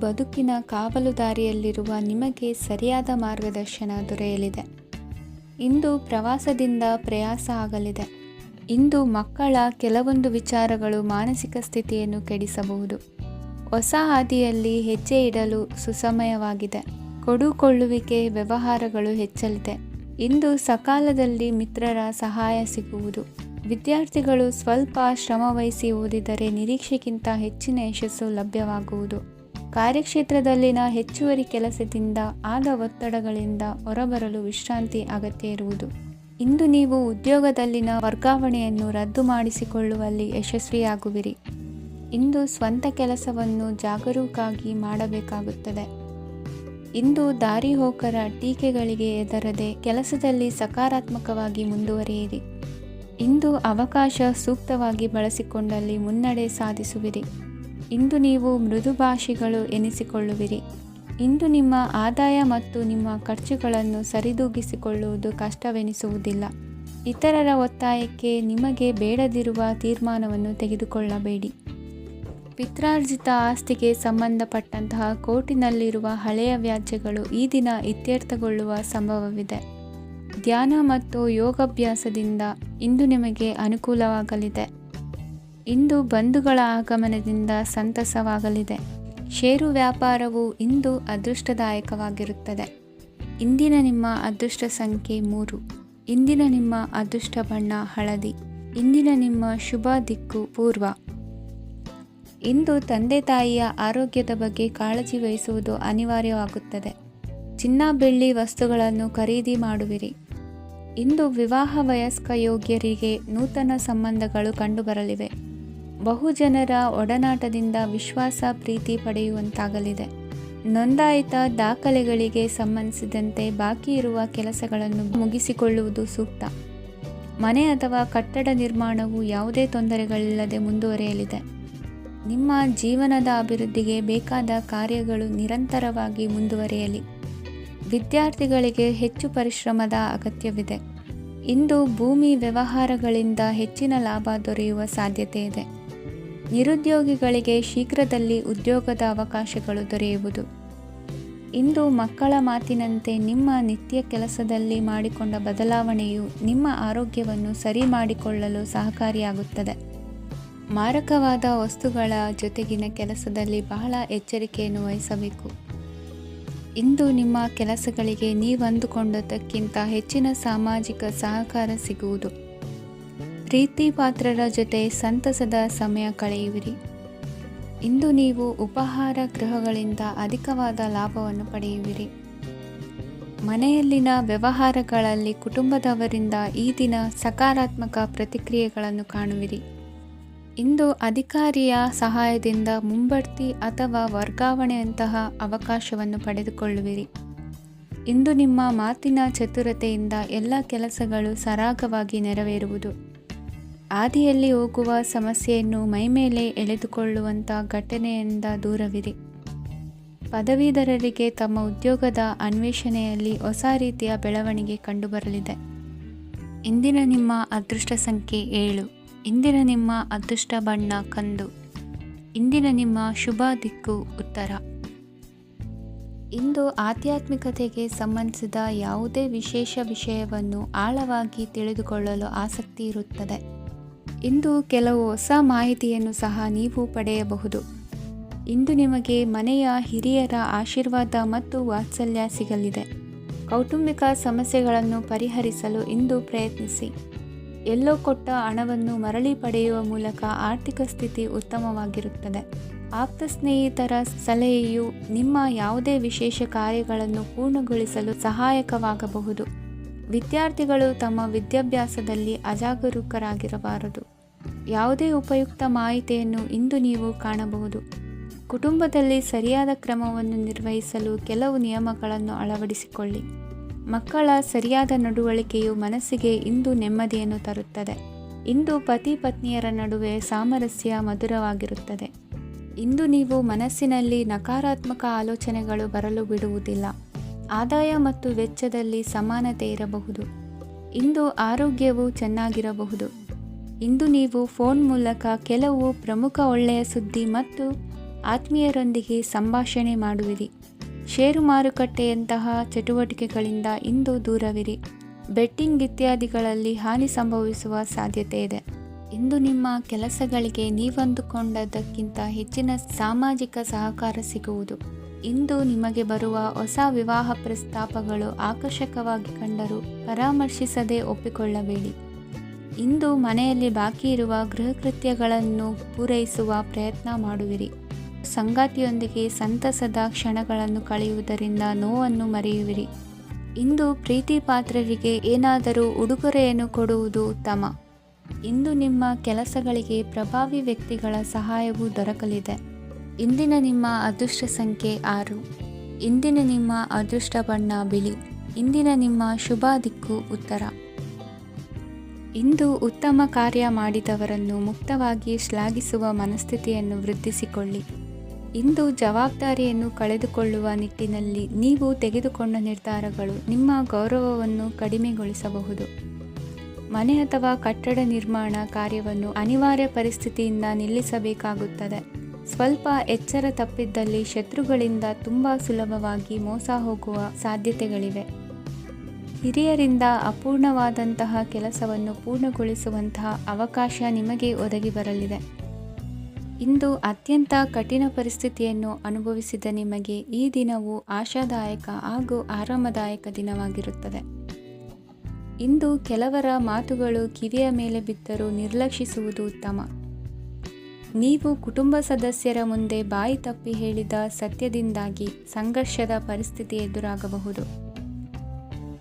ಬದುಕಿನ ಕಾವಲುದಾರಿಯಲ್ಲಿರುವ ನಿಮಗೆ ಸರಿಯಾದ ಮಾರ್ಗದರ್ಶನ ದೊರೆಯಲಿದೆ. ಇಂದು ಪ್ರವಾಸದಿಂದ ಪ್ರಯಾಸ ಆಗಲಿದೆ. ಇಂದು ಮಕ್ಕಳ ಕೆಲವೊಂದು ವಿಚಾರಗಳು ಮಾನಸಿಕ ಸ್ಥಿತಿಯನ್ನು ಕೆಡಿಸಬಹುದು. ಹೊಸ ಹಾದಿಯಲ್ಲಿ ಹೆಜ್ಜೆ ಇಡಲು ಸುಸಮಯವಾಗಿದೆ. ಕೊಡುಕೊಳ್ಳುವಿಕೆ ವ್ಯವಹಾರಗಳು ಹೆಚ್ಚಲಿದೆ. ಇಂದು ಸಕಾಲದಲ್ಲಿ ಮಿತ್ರರ ಸಹಾಯ ಸಿಗುವುದು. ವಿದ್ಯಾರ್ಥಿಗಳು ಸ್ವಲ್ಪ ಶ್ರಮವಹಿಸಿ ಓದಿದರೆ ನಿರೀಕ್ಷೆಗಿಂತ ಹೆಚ್ಚಿನ ಯಶಸ್ಸು ಲಭ್ಯವಾಗುವುದು. ಕಾರ್ಯಕ್ಷೇತ್ರದಲ್ಲಿನ ಹೆಚ್ಚುವರಿ ಕೆಲಸದಿಂದ ಆದ ಒತ್ತಡಗಳಿಂದ ಹೊರಬರಲು ವಿಶ್ರಾಂತಿ ಅಗತ್ಯ ಇರುವುದು. ಇಂದು ನೀವು ಉದ್ಯೋಗದಲ್ಲಿನ ವರ್ಗಾವಣೆಯನ್ನು ರದ್ದು ಮಾಡಿಸಿಕೊಳ್ಳುವಲ್ಲಿ ಯಶಸ್ವಿಯಾಗುವಿರಿ. ಇಂದು ಸ್ವಂತ ಕೆಲಸವನ್ನು ಜಾಗರೂಕರಾಗಿ ಮಾಡಬೇಕಾಗುತ್ತದೆ. ಇಂದು ದಾರಿಹೋಕರ ಟೀಕೆಗಳಿಗೆ ಹೆದರದೆ ಕೆಲಸದಲ್ಲಿ ಸಕಾರಾತ್ಮಕವಾಗಿ ಮುಂದುವರಿಯಿರಿ. ಇಂದು ಅವಕಾಶ ಸೂಕ್ತವಾಗಿ ಬಳಸಿಕೊಂಡಲ್ಲಿ ಮುನ್ನಡೆ ಸಾಧಿಸುವಿರಿ. ಇಂದು ನೀವು ಮೃದುಭಾಷಿಗಳು ಎನಿಸಿಕೊಳ್ಳುವಿರಿ. ಇಂದು ನಿಮ್ಮ ಆದಾಯ ಮತ್ತು ನಿಮ್ಮ ಖರ್ಚುಗಳನ್ನು ಸರಿದೂಗಿಸಿಕೊಳ್ಳುವುದು ಕಷ್ಟವೆನಿಸುವುದಿಲ್ಲ. ಇತರರ ಒತ್ತಾಯಕ್ಕೆ ನಿಮಗೆ ಬೇಡದಿರುವ ತೀರ್ಮಾನವನ್ನು ತೆಗೆದುಕೊಳ್ಳಬೇಡಿ. ಪಿತ್ರಾರ್ಜಿತ ಆಸ್ತಿಗೆ ಸಂಬಂಧಪಟ್ಟಂತಹ ಕೋರ್ಟಿನಲ್ಲಿರುವ ಹಳೆಯ ವ್ಯಾಜ್ಯಗಳು ಈ ದಿನ ಇತ್ಯರ್ಥಗೊಳ್ಳುವ ಸಂಭವವಿದೆ. ಧ್ಯಾನ ಮತ್ತು ಯೋಗಾಭ್ಯಾಸದಿಂದ ಇಂದು ನಿಮಗೆ ಅನುಕೂಲವಾಗಲಿದೆ. ಇಂದು ಬಂಧುಗಳ ಆಗಮನದಿಂದ ಸಂತಸವಾಗಲಿದೆ. ಷೇರು ವ್ಯಾಪಾರವು ಇಂದು ಅದೃಷ್ಟದಾಯಕವಾಗಿರುತ್ತದೆ. ಇಂದಿನ ನಿಮ್ಮ ಅದೃಷ್ಟ ಸಂಖ್ಯೆ 3. ಇಂದಿನ ನಿಮ್ಮ ಅದೃಷ್ಟ ಬಣ್ಣ ಹಳದಿ. ಇಂದಿನ ನಿಮ್ಮ ಶುಭ ದಿಕ್ಕು ಪೂರ್ವ. ಇಂದು ತಂದೆ ತಾಯಿಯ ಆರೋಗ್ಯದ ಬಗ್ಗೆ ಕಾಳಜಿ ವಹಿಸುವುದು ಅನಿವಾರ್ಯವಾಗುತ್ತದೆ. ಚಿನ್ನ ಬೆಳ್ಳಿ ವಸ್ತುಗಳನ್ನು ಖರೀದಿ ಮಾಡುವಿರಿ. ಇಂದು ವಿವಾಹ ವಯಸ್ಕ ಯೋಗ್ಯರಿಗೆ ನೂತನ ಸಂಬಂಧಗಳು ಕಂಡುಬರಲಿವೆ. ಬಹುಜನರ ಒಡನಾಟದಿಂದ ವಿಶ್ವಾಸ ಪ್ರೀತಿ ಪಡೆಯುವಂತಾಗಲಿದೆ. ನೋಂದಾಯಿತ ದಾಖಲೆಗಳಿಗೆ ಸಂಬಂಧಿಸಿದಂತೆ ಬಾಕಿ ಇರುವ ಕೆಲಸಗಳನ್ನು ಮುಗಿಸಿಕೊಳ್ಳುವುದು ಸೂಕ್ತ. ಮನೆ ಅಥವಾ ಕಟ್ಟಡ ನಿರ್ಮಾಣವು ಯಾವುದೇ ತೊಂದರೆಗಳಿಲ್ಲದೆ ಮುಂದುವರಿಯಲಿದೆ. ನಿಮ್ಮ ಜೀವನದ ಅಭಿವೃದ್ಧಿಗೆ ಬೇಕಾದ ಕಾರ್ಯಗಳು ನಿರಂತರವಾಗಿ ಮುಂದುವರಿಯಲಿ. ವಿದ್ಯಾರ್ಥಿಗಳಿಗೆ ಹೆಚ್ಚು ಪರಿಶ್ರಮದ ಅಗತ್ಯವಿದೆ. ಇಂದು ಭೂಮಿ ವ್ಯವಹಾರಗಳಿಂದ ಹೆಚ್ಚಿನ ಲಾಭ ದೊರೆಯುವ ಸಾಧ್ಯತೆ ಇದೆ. ನಿರುದ್ಯೋಗಿಗಳಿಗೆ ಶೀಘ್ರದಲ್ಲಿ ಉದ್ಯೋಗದ ಅವಕಾಶಗಳು ದೊರೆಯುವುದು. ಇಂದು ಮಕ್ಕಳ ಮಾತಿನಂತೆ ನಿಮ್ಮ ನಿತ್ಯ ಕೆಲಸದಲ್ಲಿ ಮಾಡಿಕೊಂಡ ಬದಲಾವಣೆಯು ನಿಮ್ಮ ಆರೋಗ್ಯವನ್ನು ಸರಿ ಮಾಡಿಕೊಳ್ಳಲು ಸಹಕಾರಿಯಾಗುತ್ತದೆ. ಮಾರಕವಾದ ವಸ್ತುಗಳ ಜೊತೆಗಿನ ಕೆಲಸದಲ್ಲಿ ಬಹಳ ಎಚ್ಚರಿಕೆಯನ್ನು ವಹಿಸಬೇಕು. ಇಂದು ನಿಮ್ಮ ಕೆಲಸಗಳಿಗೆ ನೀವಂದುಕೊಂಡದ್ದಕ್ಕಿಂತ ಹೆಚ್ಚಿನ ಸಾಮಾಜಿಕ ಸಹಕಾರ ಸಿಗುವುದು. ಪ್ರೀತಿ ಪಾತ್ರರ ಜೊತೆ ಸಂತಸದ ಸಮಯ ಕಳೆಯುವಿರಿ. ಇಂದು ನೀವು ಉಪಹಾರ ಗೃಹಗಳಿಂದ ಅಧಿಕವಾದ ಲಾಭವನ್ನು ಪಡೆಯುವಿರಿ. ಮನೆಯಲ್ಲಿನ ವ್ಯವಹಾರಗಳಲ್ಲಿ ಕುಟುಂಬದವರಿಂದ ಈ ದಿನ ಸಕಾರಾತ್ಮಕ ಪ್ರತಿಕ್ರಿಯೆಗಳನ್ನು ಕಾಣುವಿರಿ. ಇಂದು ಅಧಿಕಾರಿಯ ಸಹಾಯದಿಂದ ಮುಂಬಡ್ತಿ ಅಥವಾ ವರ್ಗಾವಣೆಯಂತಹ ಅವಕಾಶವನ್ನು ಪಡೆದುಕೊಳ್ಳುವಿರಿ. ಇಂದು ನಿಮ್ಮ ಮಾತಿನ ಚತುರತೆಯಿಂದ ಎಲ್ಲ ಕೆಲಸಗಳು ಸರಾಗವಾಗಿ ನೆರವೇರುವುದು. ಹಾದಿಯಲ್ಲಿ ಹೋಗುವ ಸಮಸ್ಯೆಯನ್ನು ಮೈಮೇಲೆ ಎಳೆದುಕೊಳ್ಳುವಂಥ ಘಟನೆಯಿಂದ ದೂರವಿರಿ. ಪದವೀಧರರಿಗೆ ತಮ್ಮ ಉದ್ಯೋಗದ ಅನ್ವೇಷಣೆಯಲ್ಲಿ ಹೊಸ ರೀತಿಯ ಬೆಳವಣಿಗೆ ಕಂಡುಬರಲಿದೆ. ಇಂದಿನ ನಿಮ್ಮ ಅದೃಷ್ಟ ಸಂಖ್ಯೆ 7. ಇಂದಿನ ನಿಮ್ಮ ಅದೃಷ್ಟ ಬಣ್ಣ ಕಂದು. ಇಂದಿನ ನಿಮ್ಮ ಶುಭ ದಿಕ್ಕು ಉತ್ತರ. ಇಂದು ಆಧ್ಯಾತ್ಮಿಕತೆಗೆ ಸಂಬಂಧಿಸಿದ ಯಾವುದೇ ವಿಶೇಷ ವಿಷಯವನ್ನು ಆಳವಾಗಿ ತಿಳಿದುಕೊಳ್ಳಲು ಆಸಕ್ತಿ ಇರುತ್ತದೆ. ಇಂದು ಕೆಲವು ಹೊಸ ಮಾಹಿತಿಯನ್ನು ಸಹ ನೀವು ಪಡೆಯಬಹುದು. ಇಂದು ನಿಮಗೆ ಮನೆಯ ಹಿರಿಯರ ಆಶೀರ್ವಾದ ಮತ್ತು ವಾತ್ಸಲ್ಯ ಸಿಗಲಿದೆ. ಕೌಟುಂಬಿಕ ಸಮಸ್ಯೆಗಳನ್ನು ಪರಿಹರಿಸಲು ಇಂದು ಪ್ರಯತ್ನಿಸಿ. ಎಲ್ಲೋ ಕೊಟ್ಟ ಹಣವನ್ನು ಮರಳಿ ಪಡೆಯುವ ಮೂಲಕ ಆರ್ಥಿಕ ಸ್ಥಿತಿ ಉತ್ತಮವಾಗಿರುತ್ತದೆ. ಆಪ್ತ ಸ್ನೇಹಿತರ ಸಲಹೆಯು ನಿಮ್ಮ ಯಾವುದೇ ವಿಶೇಷ ಕಾರ್ಯಗಳನ್ನು ಪೂರ್ಣಗೊಳಿಸಲು ಸಹಾಯಕವಾಗಬಹುದು. ವಿದ್ಯಾರ್ಥಿಗಳು ತಮ್ಮ ವಿದ್ಯಾಭ್ಯಾಸದಲ್ಲಿ ಅಜಾಗರೂಕರಾಗಿರಬಾರದು. ಯಾವುದೇ ಉಪಯುಕ್ತ ಮಾಹಿತಿಯನ್ನು ಇಂದು ನೀವು ಕಾಣಬಹುದು. ಕುಟುಂಬದಲ್ಲಿ ಸರಿಯಾದ ಕ್ರಮವನ್ನು ನಿರ್ವಹಿಸಲು ಕೆಲವು ನಿಯಮಗಳನ್ನು ಅಳವಡಿಸಿಕೊಳ್ಳಿ. ಮಕ್ಕಳ ಸರಿಯಾದ ನಡವಳಿಕೆಯು ಮನಸ್ಸಿಗೆ ಇಂದು ನೆಮ್ಮದಿಯನ್ನು ತರುತ್ತದೆ. ಇಂದು ಪತಿ ಪತ್ನಿಯರ ನಡುವೆ ಸಾಮರಸ್ಯ ಮಧುರವಾಗಿರುತ್ತದೆ. ಇಂದು ನೀವು ಮನಸ್ಸಿನಲ್ಲಿ ನಕಾರಾತ್ಮಕ ಆಲೋಚನೆಗಳು ಬರಲು ಬಿಡುವುದಿಲ್ಲ. ಆದಾಯ ಮತ್ತು ವೆಚ್ಚದಲ್ಲಿ ಸಮಾನತೆ ಇರಬಹುದು. ಇಂದು ಆರೋಗ್ಯವು ಚೆನ್ನಾಗಿರಬಹುದು. ಇಂದು ನೀವು ಫೋನ್ ಮೂಲಕ ಕೆಲವು ಪ್ರಮುಖ ಒಳ್ಳೆಯ ಸುದ್ದಿ ಮತ್ತು ಆತ್ಮೀಯರೊಂದಿಗೆ ಸಂಭಾಷಣೆ ಮಾಡುವಿರಿ. ಷೇರು ಮಾರುಕಟ್ಟೆಯಂತಹ ಚಟುವಟಿಕೆಗಳಿಂದ ಇಂದು ದೂರವಿರಿ. ಬೆಟ್ಟಿಂಗ್ ಇತ್ಯಾದಿಗಳಲ್ಲಿ ಹಾನಿ ಸಂಭವಿಸುವ ಸಾಧ್ಯತೆ ಇದೆ. ಇಂದು ನಿಮ್ಮ ಕೆಲಸಗಳಿಗೆ ನೀವಂದುಕೊಂಡದ್ದಕ್ಕಿಂತ ಹೆಚ್ಚಿನ ಸಾಮಾಜಿಕ ಸಹಕಾರ ಸಿಗುವುದು. ಇಂದು ನಿಮಗೆ ಬರುವ ಹೊಸ ವಿವಾಹ ಪ್ರಸ್ತಾಪಗಳು ಆಕರ್ಷಕವಾಗಿ ಕಂಡರೂ ಪರಾಮರ್ಶಿಸದೆ ಒಪ್ಪಿಕೊಳ್ಳಬೇಡಿ. ಇಂದು ಮನೆಯಲ್ಲಿ ಬಾಕಿ ಇರುವ ಗೃಹಕೃತ್ಯಗಳನ್ನು ಪೂರೈಸುವ ಪ್ರಯತ್ನ ಮಾಡುವಿರಿ. ಸಂಗಾತಿಯೊಂದಿಗೆ ಸಂತಸದ ಕ್ಷಣಗಳನ್ನು ಕಳೆಯುವುದರಿಂದ ನೋವನ್ನು ಮರೆಯುವಿರಿ. ಇಂದು ಪ್ರೀತಿ ಪಾತ್ರರಿಗೆ ಏನಾದರೂ ಉಡುಗೊರೆಯನ್ನು ಕೊಡುವುದು ಉತ್ತಮ. ಇಂದು ನಿಮ್ಮ ಕೆಲಸಗಳಿಗೆ ಪ್ರಭಾವಿ ವ್ಯಕ್ತಿಗಳ ಸಹಾಯವೂ ದೊರಕಲಿದೆ. ಇಂದಿನ ನಿಮ್ಮ ಅದೃಷ್ಟ ಸಂಖ್ಯೆ 6. ಇಂದಿನ ನಿಮ್ಮ ಅದೃಷ್ಟ ಬಣ್ಣ ಬಿಳಿ. ಇಂದಿನ ನಿಮ್ಮ ಶುಭ ದಿಕ್ಕು ಉತ್ತರ. ಇಂದು ಉತ್ತಮ ಕಾರ್ಯ ಮಾಡಿದವರನ್ನು ಮುಕ್ತವಾಗಿ ಶ್ಲಾಘಿಸುವ ಮನಸ್ಥಿತಿಯನ್ನು ವೃದ್ಧಿಸಿಕೊಳ್ಳಿ. ಇಂದು ಜವಾಬ್ದಾರಿಯನ್ನು ಕಳೆದುಕೊಳ್ಳುವ ನಿಟ್ಟಿನಲ್ಲಿ ನೀವು ತೆಗೆದುಕೊಂಡ ನಿರ್ಧಾರಗಳು ನಿಮ್ಮ ಗೌರವವನ್ನು ಕಡಿಮೆಗೊಳಿಸಬಹುದು. ಮನೆ ಅಥವಾ ಕಟ್ಟಡ ನಿರ್ಮಾಣ ಕಾರ್ಯವನ್ನು ಅನಿವಾರ್ಯ ಪರಿಸ್ಥಿತಿಯಿಂದ ನಿಲ್ಲಿಸಬೇಕಾಗುತ್ತದೆ. ಸ್ವಲ್ಪ ಎಚ್ಚರ ತಪ್ಪಿದ್ದಲ್ಲಿ ಶತ್ರುಗಳಿಂದ ತುಂಬ ಸುಲಭವಾಗಿ ಮೋಸ ಹೋಗುವ ಸಾಧ್ಯತೆಗಳಿವೆ. ಹಿರಿಯರಿಂದ ಅಪೂರ್ಣವಾದಂತಹ ಕೆಲಸವನ್ನು ಪೂರ್ಣಗೊಳಿಸುವಂತಹ ಅವಕಾಶ ನಿಮಗೆ ಒದಗಿ ಬರಲಿದೆ. ಇಂದು ಅತ್ಯಂತ ಕಠಿಣ ಪರಿಸ್ಥಿತಿಯನ್ನು ಅನುಭವಿಸಿದ ನಿಮಗೆ ಈ ದಿನವು ಆಶಾದಾಯಕ ಹಾಗೂ ಆರಾಮದಾಯಕ ದಿನವಾಗಿರುತ್ತದೆ. ಇಂದು ಕೆಲವರ ಮಾತುಗಳು ಕಿವಿಯ ಮೇಲೆ ಬಿದ್ದರೂ ನಿರ್ಲಕ್ಷಿಸುವುದು ಉತ್ತಮ. ನೀವು ಕುಟುಂಬ ಸದಸ್ಯರ ಮುಂದೆ ಬಾಯಿ ತಪ್ಪಿ ಹೇಳಿದ ಸತ್ಯದಿಂದಾಗಿ ಸಂಘರ್ಷದ ಪರಿಸ್ಥಿತಿ ಎದುರಾಗಬಹುದು.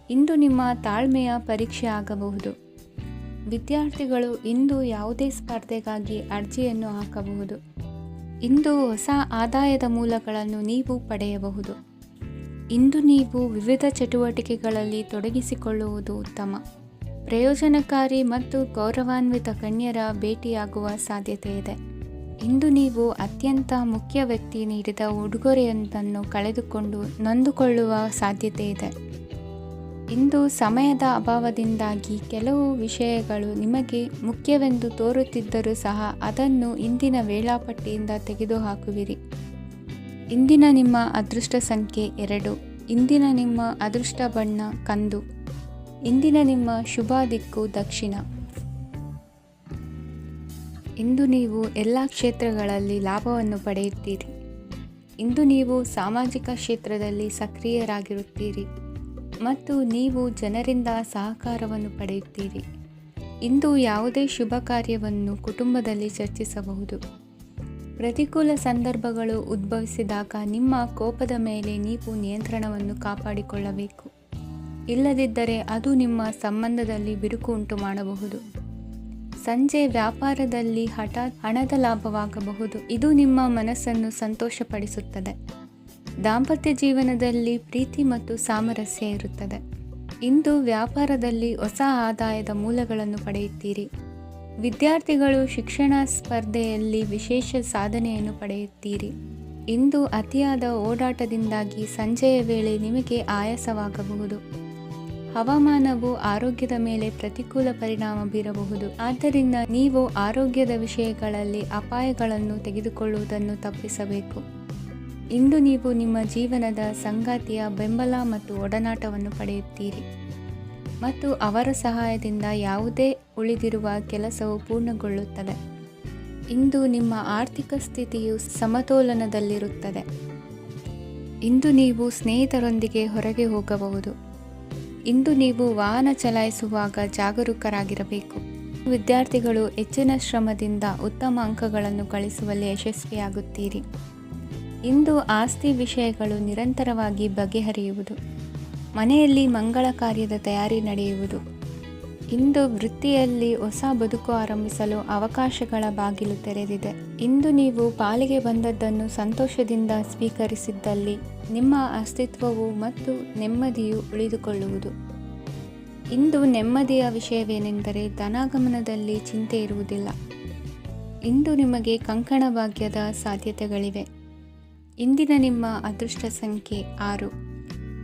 ಇಂದು ನಿಮ್ಮ ತಾಳ್ಮೆಯ ಪರೀಕ್ಷೆ ಆಗಬಹುದು. ವಿದ್ಯಾರ್ಥಿಗಳು ಇಂದು ಯಾವುದೇ ಸ್ಪರ್ಧೆಗಾಗಿ ಅರ್ಜಿಯನ್ನು ಹಾಕಬಹುದು. ಇಂದು ಹೊಸ ಆದಾಯದ ಮೂಲಗಳನ್ನು ನೀವು ಪಡೆಯಬಹುದು. ಇಂದು ನೀವು ವಿವಿಧ ಚಟುವಟಿಕೆಗಳಲ್ಲಿ ತೊಡಗಿಸಿಕೊಳ್ಳುವುದು ಉತ್ತಮ. ಪ್ರಯೋಜನಕಾರಿ ಮತ್ತು ಗೌರವಾನ್ವಿತ ಗಣ್ಯರ ಭೇಟಿಯಾಗುವ ಸಾಧ್ಯತೆ ಇದೆ. ಇಂದು ನೀವು ಅತ್ಯಂತ ಮುಖ್ಯ ವ್ಯಕ್ತಿ ನೀಡಿದ ಉಡುಗೊರೆಯೊಂದನ್ನು ಕಳೆದುಕೊಂಡು ನೊಂದುಕೊಳ್ಳುವ ಸಾಧ್ಯತೆ ಇದೆ. ಇಂದು ಸಮಯದ ಅಭಾವದಿಂದಾಗಿ ಕೆಲವು ವಿಷಯಗಳು ನಿಮಗೆ ಮುಖ್ಯವೆಂದು ತೋರುತ್ತಿದ್ದರೂ ಸಹ ಅದನ್ನು ಇಂದಿನ ವೇಳಾಪಟ್ಟಿಯಿಂದ ತೆಗೆದುಹಾಕುವಿರಿ. ಇಂದಿನ ನಿಮ್ಮ ಅದೃಷ್ಟ ಸಂಖ್ಯೆ 2. ಇಂದಿನ ನಿಮ್ಮ ಅದೃಷ್ಟ ಬಣ್ಣ ಕಂದು. ಇಂದಿನ ನಿಮ್ಮ ಶುಭ ದಿಕ್ಕು ದಕ್ಷಿಣ. ಇಂದು ನೀವು ಎಲ್ಲ ಕ್ಷೇತ್ರಗಳಲ್ಲಿ ಲಾಭವನ್ನು ಪಡೆಯುತ್ತೀರಿ. ಇಂದು ನೀವು ಸಾಮಾಜಿಕ ಕ್ಷೇತ್ರದಲ್ಲಿ ಸಕ್ರಿಯರಾಗಿರುತ್ತೀರಿ ಮತ್ತು ನೀವು ಜನರಿಂದ ಸಹಕಾರವನ್ನು ಪಡೆಯುತ್ತೀರಿ. ಇಂದು ಯಾವುದೇ ಶುಭ ಕಾರ್ಯವನ್ನು ಕುಟುಂಬದಲ್ಲಿ ಚರ್ಚಿಸಬಹುದು. ಪ್ರತಿಕೂಲ ಸಂದರ್ಭಗಳು ಉದ್ಭವಿಸಿದಾಗ ನಿಮ್ಮ ಕೋಪದ ಮೇಲೆ ನೀವು ನಿಯಂತ್ರಣವನ್ನು ಕಾಪಾಡಿಕೊಳ್ಳಬೇಕು. ಇಲ್ಲದಿದ್ದರೆ ಅದು ನಿಮ್ಮ ಸಂಬಂಧದಲ್ಲಿ ಬಿರುಕು ಉಂಟು ಮಾಡಬಹುದು. ಸಂಜೆ ವ್ಯಾಪಾರದಲ್ಲಿ ಹಠಾತ್ ಹಣದ ಲಾಭವಾಗಬಹುದು. ಇದು ನಿಮ್ಮ ಮನಸ್ಸನ್ನು ಸಂತೋಷಪಡಿಸುತ್ತದೆ. ದಾಂಪತ್ಯ ಜೀವನದಲ್ಲಿ ಪ್ರೀತಿ ಮತ್ತು ಸಾಮರಸ್ಯ ಇರುತ್ತದೆ. ಇಂದು ವ್ಯಾಪಾರದಲ್ಲಿ ಹೊಸ ಆದಾಯದ ಮೂಲಗಳನ್ನು ಪಡೆಯುತ್ತೀರಿ. ವಿದ್ಯಾರ್ಥಿಗಳು ಶಿಕ್ಷಣ ಸ್ಪರ್ಧೆಯಲ್ಲಿ ವಿಶೇಷ ಸಾಧನೆಯನ್ನು ಪಡೆಯುತ್ತೀರಿ. ಇಂದು ಅತಿಯಾದ ಓಡಾಟದಿಂದಾಗಿ ಸಂಜೆಯ ವೇಳೆ ನಿಮಗೆ ಆಯಾಸವಾಗಬಹುದು. ಹವಾಮಾನವು ಆರೋಗ್ಯದ ಮೇಲೆ ಪ್ರತಿಕೂಲ ಪರಿಣಾಮ ಬೀರಬಹುದು. ಆದ್ದರಿಂದ ನೀವು ಆರೋಗ್ಯದ ವಿಷಯಗಳಲ್ಲಿ ಅಪಾಯಗಳನ್ನು ತೆಗೆದುಕೊಳ್ಳುವುದನ್ನು ತಪ್ಪಿಸಬೇಕು. ಇಂದು ನೀವು ನಿಮ್ಮ ಜೀವನದ ಸಂಗಾತಿಯ ಬೆಂಬಲ ಮತ್ತು ಒಡನಾಟವನ್ನು ಪಡೆಯುತ್ತೀರಿ ಮತ್ತು ಅವರ ಸಹಾಯದಿಂದ ಯಾವುದೇ ಉಳಿದಿರುವ ಕೆಲಸವು ಪೂರ್ಣಗೊಳ್ಳುತ್ತದೆ. ಇಂದು ನಿಮ್ಮ ಆರ್ಥಿಕ ಸ್ಥಿತಿಯು ಸಮತೋಲನದಲ್ಲಿರುತ್ತದೆ. ಇಂದು ನೀವು ಸ್ನೇಹಿತರೊಂದಿಗೆ ಹೊರಗೆ ಹೋಗಬಹುದು. ಇಂದು ನೀವು ವಾಹನ ಚಲಾಯಿಸುವಾಗ ಜಾಗರೂಕರಾಗಿರಬೇಕು. ವಿದ್ಯಾರ್ಥಿಗಳು ಹೆಚ್ಚಿನ ಶ್ರಮದಿಂದ ಉತ್ತಮ ಅಂಕಗಳನ್ನು ಗಳಿಸುವಲ್ಲಿ ಯಶಸ್ವಿಯಾಗುತ್ತೀರಿ. ಇಂದು ಆಸ್ತಿ ವಿಷಯಗಳು ನಿರಂತರವಾಗಿ ಬಗೆಹರಿಯುವುದು. ಮನೆಯಲ್ಲಿ ಮಂಗಳ ಕಾರ್ಯದ ತಯಾರಿ ನಡೆಯುವುದು. ಇಂದು ವೃತ್ತಿಯಲ್ಲಿ ಹೊಸ ಬದುಕು ಆರಂಭಿಸಲು ಅವಕಾಶಗಳ ಬಾಗಿಲು ತೆರೆದಿದೆ. ಇಂದು ನೀವು ಪಾಲಿಗೆ ಬಂದದ್ದನ್ನು ಸಂತೋಷದಿಂದ ಸ್ವೀಕರಿಸಿದ್ದಲ್ಲಿ ನಿಮ್ಮ ಅಸ್ತಿತ್ವವು ಮತ್ತು ನೆಮ್ಮದಿಯು ಉಳಿದುಕೊಳ್ಳುವುದು. ಇಂದು ನೆಮ್ಮದಿಯ ವಿಷಯವೇನೆಂದರೆ ಧನಾಗಮನದಲ್ಲಿ ಚಿಂತೆ ಇರುವುದಿಲ್ಲ. ಇಂದು ನಿಮಗೆ ಕಂಕಣ ಭಾಗ್ಯದ ಸಾಧ್ಯತೆಗಳಿವೆ. ಇಂದಿನ ನಿಮ್ಮ ಅದೃಷ್ಟ ಸಂಖ್ಯೆ 6.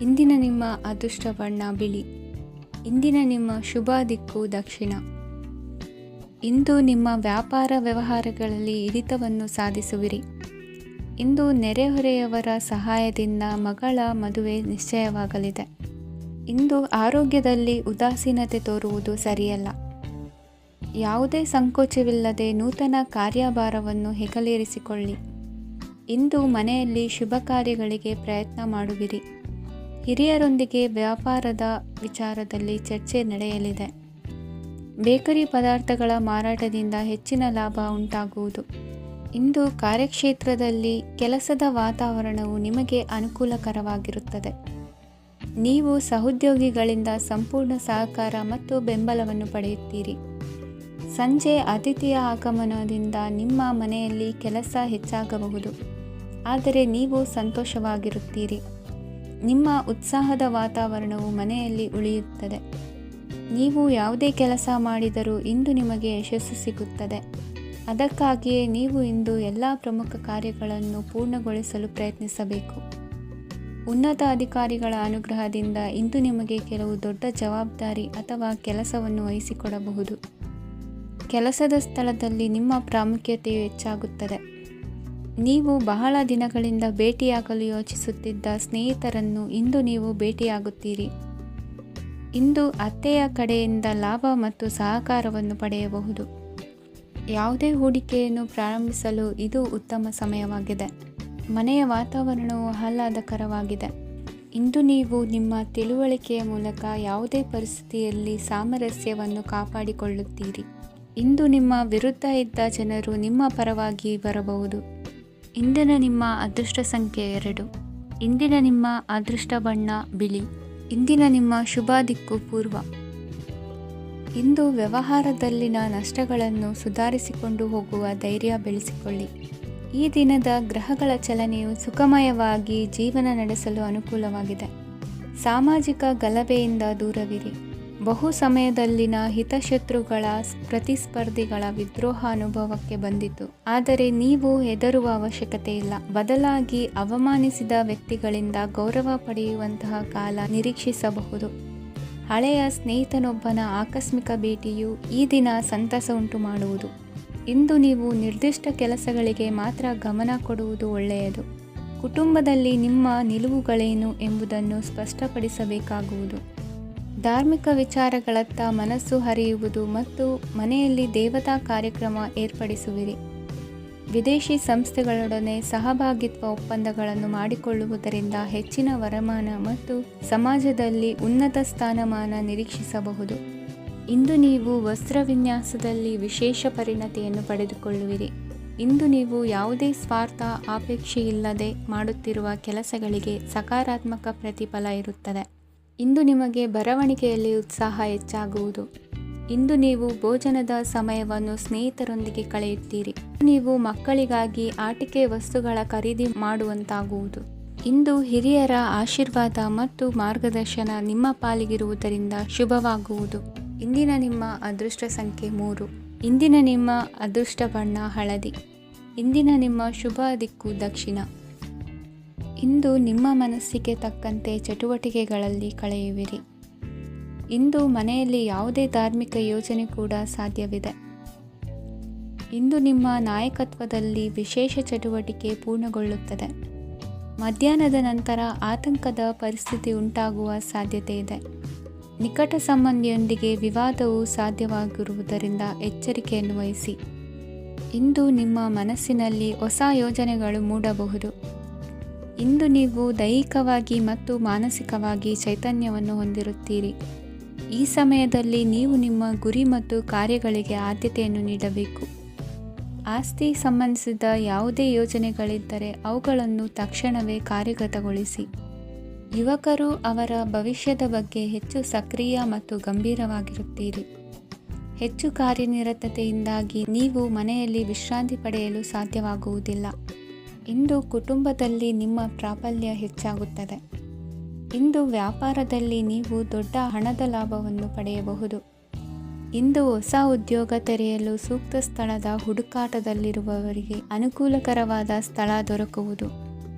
ಇಂದಿನ ನಿಮ್ಮ ಅದೃಷ್ಟ ಬಣ್ಣ ಬಿಳಿ. ಇಂದಿನ ನಿಮ್ಮ ಶುಭ ದಿಕ್ಕು ದಕ್ಷಿಣ. ಇಂದು ನಿಮ್ಮ ವ್ಯಾಪಾರ ವ್ಯವಹಾರಗಳಲ್ಲಿ ಹಿಡಿತವನ್ನು ಸಾಧಿಸುವಿರಿ. ಇಂದು ನೆರೆಹೊರೆಯವರ ಸಹಾಯದಿಂದ ಮಗಳ ಮದುವೆ ನಿಶ್ಚಯವಾಗಲಿದೆ. ಇಂದು ಆರೋಗ್ಯದಲ್ಲಿ ಉದಾಸೀನತೆ ತೋರುವುದು ಸರಿಯಲ್ಲ. ಯಾವುದೇ ಸಂಕೋಚವಿಲ್ಲದೆ ನೂತನ ಕಾರ್ಯಭಾರವನ್ನು ಹೆಗಲೇರಿಸಿಕೊಳ್ಳಿ. ಇಂದು ಮನೆಯಲ್ಲಿ ಶುಭ ಕಾರ್ಯಗಳಿಗೆ ಪ್ರಯತ್ನ ಮಾಡುವಿರಿ. ಹಿರಿಯರೊಂದಿಗೆ ವ್ಯಾಪಾರದ ವಿಚಾರದಲ್ಲಿ ಚರ್ಚೆ ನಡೆಯಲಿದೆ. ಬೇಕರಿ ಪದಾರ್ಥಗಳ ಮಾರಾಟದಿಂದ ಹೆಚ್ಚಿನ ಲಾಭ ಉಂಟಾಗುವುದು. ಇಂದು ಕಾರ್ಯಕ್ಷೇತ್ರದಲ್ಲಿ ಕೆಲಸದ ವಾತಾವರಣವು ನಿಮಗೆ ಅನುಕೂಲಕರವಾಗಿರುತ್ತದೆ. ನೀವು ಸಹೋದ್ಯೋಗಿಗಳಿಂದ ಸಂಪೂರ್ಣ ಸಹಕಾರ ಮತ್ತು ಬೆಂಬಲವನ್ನು ಪಡೆಯುತ್ತೀರಿ. ಸಂಜೆ ಅತಿಥಿಯ ಆಗಮನದಿಂದ ನಿಮ್ಮ ಮನೆಯಲ್ಲಿ ಕೆಲಸ ಹೆಚ್ಚಾಗಬಹುದು, ಆದರೆ ನೀವು ಸಂತೋಷವಾಗಿರುತ್ತೀರಿ. ನಿಮ್ಮ ಉತ್ಸಾಹದ ವಾತಾವರಣವು ಮನೆಯಲ್ಲಿ ಉಳಿಯುತ್ತದೆ. ನೀವು ಯಾವುದೇ ಕೆಲಸ ಮಾಡಿದರೂ ಇಂದು ನಿಮಗೆ ಯಶಸ್ಸು ಸಿಗುತ್ತದೆ. ಅದಕ್ಕಾಗಿಯೇ ನೀವು ಇಂದು ಎಲ್ಲ ಪ್ರಮುಖ ಕಾರ್ಯಗಳನ್ನು ಪೂರ್ಣಗೊಳಿಸಲು ಪ್ರಯತ್ನಿಸಬೇಕು. ಉನ್ನತ ಅಧಿಕಾರಿಗಳ ಅನುಗ್ರಹದಿಂದ ಇಂದು ನಿಮಗೆ ಕೆಲವು ದೊಡ್ಡ ಜವಾಬ್ದಾರಿ ಅಥವಾ ಕೆಲಸವನ್ನು ವಹಿಸಿಕೊಡಬಹುದು. ಕೆಲಸದ ಸ್ಥಳದಲ್ಲಿ ನಿಮ್ಮ ಪ್ರಾಮುಖ್ಯತೆಯು ಹೆಚ್ಚಾಗುತ್ತದೆ. ನೀವು ಬಹಳ ದಿನಗಳಿಂದ ಭೇಟಿಯಾಗಲು ಯೋಚಿಸುತ್ತಿದ್ದ ಸ್ನೇಹಿತರನ್ನು ಇಂದು ನೀವು ಭೇಟಿಯಾಗುತ್ತೀರಿ. ಇಂದು ಅತ್ತೆಯ ಕಡೆಯಿಂದ ಲಾಭ ಮತ್ತು ಸಹಕಾರವನ್ನು ಪಡೆಯಬಹುದು. ಯಾವುದೇ ಹೂಡಿಕೆಯನ್ನು ಪ್ರಾರಂಭಿಸಲು ಇದು ಉತ್ತಮ ಸಮಯವಾಗಿದೆ. ಮನೆಯ ವಾತಾವರಣವು ಆಹ್ಲಾದಕರವಾಗಿದೆ. ಇಂದು ನೀವು ನಿಮ್ಮ ತಿಳುವಳಿಕೆಯ ಮೂಲಕ ಯಾವುದೇ ಪರಿಸ್ಥಿತಿಯಲ್ಲಿ ಸಾಮರಸ್ಯವನ್ನು ಕಾಪಾಡಿಕೊಳ್ಳುತ್ತೀರಿ. ಇಂದು ನಿಮ್ಮ ವಿರುದ್ಧ ಇದ್ದ ಜನರು ನಿಮ್ಮ ಪರವಾಗಿ ಬರಬಹುದು. ಇಂದಿನ ನಿಮ್ಮ ಅದೃಷ್ಟ ಸಂಖ್ಯೆ 2. ಇಂದಿನ ನಿಮ್ಮ ಅದೃಷ್ಟ ಬಣ್ಣ ಬಿಳಿ. ಇಂದಿನ ನಿಮ್ಮ ಶುಭ ದಿಕ್ಕು ಪೂರ್ವ. ಇಂದು ವ್ಯವಹಾರದಲ್ಲಿನ ನಷ್ಟಗಳನ್ನು ಸುಧಾರಿಸಿಕೊಂಡು ಹೋಗುವ ಧೈರ್ಯ ಬೆಳೆಸಿಕೊಳ್ಳಿ. ಈ ದಿನದ ಗ್ರಹಗಳ ಚಲನೆಯು ಸುಖಮಯವಾಗಿ ಜೀವನ ನಡೆಸಲು ಅನುಕೂಲವಾಗಿದೆ. ಸಾಮಾಜಿಕ ಗಲಭೆಯಿಂದ ದೂರವಿರಿ. ಬಹು ಸಮಯದಲ್ಲಿನ ಹಿತಶತ್ರುಗಳ ಪ್ರತಿಸ್ಪರ್ಧಿಗಳ ವಿದ್ರೋಹ ಅನುಭವಕ್ಕೆ ಬಂದಿತು. ಆದರೆ ನೀವು ಹೆದರುವ ಅವಶ್ಯಕತೆ ಇಲ್ಲ. ಬದಲಾಗಿ ಅವಮಾನಿಸಿದ ವ್ಯಕ್ತಿಗಳಿಂದ ಗೌರವ ಪಡೆಯುವಂತಹ ಕಾಲ ನಿರೀಕ್ಷಿಸಬಹುದು. ಹಳೆಯ ಸ್ನೇಹಿತನೊಬ್ಬನ ಆಕಸ್ಮಿಕ ಭೇಟಿಯು ಈ ದಿನ ಸಂತಸ ಉಂಟು ಮಾಡುವುದು. ಇಂದು ನೀವು ನಿರ್ದಿಷ್ಟ ಕೆಲಸಗಳಿಗೆ ಮಾತ್ರ ಗಮನ ಕೊಡುವುದು ಒಳ್ಳೆಯದು. ಕುಟುಂಬದಲ್ಲಿ ನಿಮ್ಮ ನಿಲುವುಗಳೇನು ಎಂಬುದನ್ನು ಸ್ಪಷ್ಟಪಡಿಸಬೇಕಾಗುವುದು. ಧಾರ್ಮಿಕ ವಿಚಾರಗಳತ್ತ ಮನಸ್ಸು ಹರಿಯುವುದು ಮತ್ತು ಮನೆಯಲ್ಲಿ ದೇವತಾ ಕಾರ್ಯಕ್ರಮ ಏರ್ಪಡಿಸುವಿರಿ. ವಿದೇಶಿ ಸಂಸ್ಥೆಗಳೊಡನೆ ಸಹಭಾಗಿತ್ವ ಒಪ್ಪಂದಗಳನ್ನು ಮಾಡಿಕೊಳ್ಳುವುದರಿಂದ ಹೆಚ್ಚಿನ ವರಮಾನ ಮತ್ತು ಸಮಾಜದಲ್ಲಿ ಉನ್ನತ ಸ್ಥಾನಮಾನ ನಿರೀಕ್ಷಿಸಬಹುದು. ಇಂದು ನೀವು ವಸ್ತ್ರವಿನ್ಯಾಸದಲ್ಲಿ ವಿಶೇಷ ಪರಿಣತಿಯನ್ನು ಪಡೆದುಕೊಳ್ಳುವಿರಿ. ಇಂದು ನೀವು ಯಾವುದೇ ಸ್ವಾರ್ಥ ಅಪೇಕ್ಷೆಯಿಲ್ಲದೆ ಮಾಡುತ್ತಿರುವ ಕೆಲಸಗಳಿಗೆ ಸಕಾರಾತ್ಮಕ ಪ್ರತಿಫಲ ಇರುತ್ತದೆ. ಇಂದು ನಿಮಗೆ ಬರವಣಿಗೆಯಲ್ಲಿ ಉತ್ಸಾಹ ಹೆಚ್ಚಾಗುವುದು. ಇಂದು ನೀವು ಭೋಜನದ ಸಮಯವನ್ನು ಸ್ನೇಹಿತರೊಂದಿಗೆ ಕಳೆಯುತ್ತೀರಿ. ನೀವು ಮಕ್ಕಳಿಗಾಗಿ ಆಟಿಕೆ ವಸ್ತುಗಳ ಖರೀದಿ ಮಾಡುವಂತಾಗುವುದು. ಇಂದು ಹಿರಿಯರ ಆಶೀರ್ವಾದ ಮತ್ತು ಮಾರ್ಗದರ್ಶನ ನಿಮ್ಮ ಪಾಲಿಗಿರುವುದರಿಂದ ಶುಭವಾಗುವುದು. ಇಂದಿನ ನಿಮ್ಮ ಅದೃಷ್ಟ ಸಂಖ್ಯೆ 3. ಇಂದಿನ ನಿಮ್ಮ ಅದೃಷ್ಟ ಬಣ್ಣ ಹಳದಿ. ಇಂದಿನ ನಿಮ್ಮ ಶುಭ ದಿಕ್ಕು ದಕ್ಷಿಣ. ಇಂದು ನಿಮ್ಮ ಮನಸ್ಸಿಗೆ ತಕ್ಕಂತೆ ಚಟುವಟಿಕೆಗಳಲ್ಲಿ ಕಳೆಯುವಿರಿ. ಇಂದು ಮನೆಯಲ್ಲಿ ಯಾವುದೇ ಧಾರ್ಮಿಕ ಯೋಜನೆ ಕೂಡ ಸಾಧ್ಯವಿದೆ. ಇಂದು ನಿಮ್ಮ ನಾಯಕತ್ವದಲ್ಲಿ ವಿಶೇಷ ಚಟುವಟಿಕೆ ಪೂರ್ಣಗೊಳ್ಳುತ್ತದೆ. ಮಧ್ಯಾಹ್ನದ ನಂತರ ಆತಂಕದ ಪರಿಸ್ಥಿತಿ ಉಂಟಾಗುವ ಸಾಧ್ಯತೆ ಇದೆ. ನಿಕಟ ಸಂಬಂಧಿಯೊಂದಿಗೆ ವಿವಾದವು ಸಾಧ್ಯವಾಗಿರುವುದರಿಂದ ಎಚ್ಚರಿಕೆಯನ್ನು ವಹಿಸಿ. ಇಂದು ನಿಮ್ಮ ಮನಸ್ಸಿನಲ್ಲಿ ಹೊಸ ಯೋಜನೆಗಳು ಮೂಡಬಹುದು. ಇಂದು ನೀವು ದೈಹಿಕವಾಗಿ ಮತ್ತು ಮಾನಸಿಕವಾಗಿ ಚೈತನ್ಯವನ್ನು ಹೊಂದಿರುತ್ತೀರಿ. ಈ ಸಮಯದಲ್ಲಿ ನೀವು ನಿಮ್ಮ ಗುರಿ ಮತ್ತು ಕಾರ್ಯಗಳಿಗೆ ಆದ್ಯತೆಯನ್ನು ನೀಡಬೇಕು. ಆಸ್ತಿ ಸಂಬಂಧಿಸಿದ ಯಾವುದೇ ಯೋಜನೆಗಳಿದ್ದರೆ ಅವುಗಳನ್ನು ತಕ್ಷಣವೇ ಕಾರ್ಯಗತಗೊಳಿಸಿ. ಯುವಕರು ಅವರ ಭವಿಷ್ಯದ ಬಗ್ಗೆ ಹೆಚ್ಚು ಸಕ್ರಿಯ ಮತ್ತು ಗಂಭೀರವಾಗಿರುತ್ತೀರಿ. ಹೆಚ್ಚು ಕಾರ್ಯನಿರತತೆಯಿಂದಾಗಿ ನೀವು ಮನೆಯಲ್ಲಿ ವಿಶ್ರಾಂತಿ ಪಡೆಯಲು ಸಾಧ್ಯವಾಗುವುದಿಲ್ಲ. ಇಂದು ಕುಟುಂಬದಲ್ಲಿ ನಿಮ್ಮ ಪ್ರಾಬಲ್ಯ ಹೆಚ್ಚಾಗುತ್ತದೆ. ಇಂದು ವ್ಯಾಪಾರದಲ್ಲಿ ನೀವು ದೊಡ್ಡ ಹಣದ ಲಾಭವನ್ನು ಪಡೆಯಬಹುದು. ಇಂದು ಹೊಸ ಉದ್ಯೋಗ ತೆರೆಯಲು ಸೂಕ್ತ ಸ್ಥಳದ ಹುಡುಕಾಟದಲ್ಲಿರುವವರಿಗೆ ಅನುಕೂಲಕರವಾದ ಸ್ಥಳ ದೊರಕುವುದು.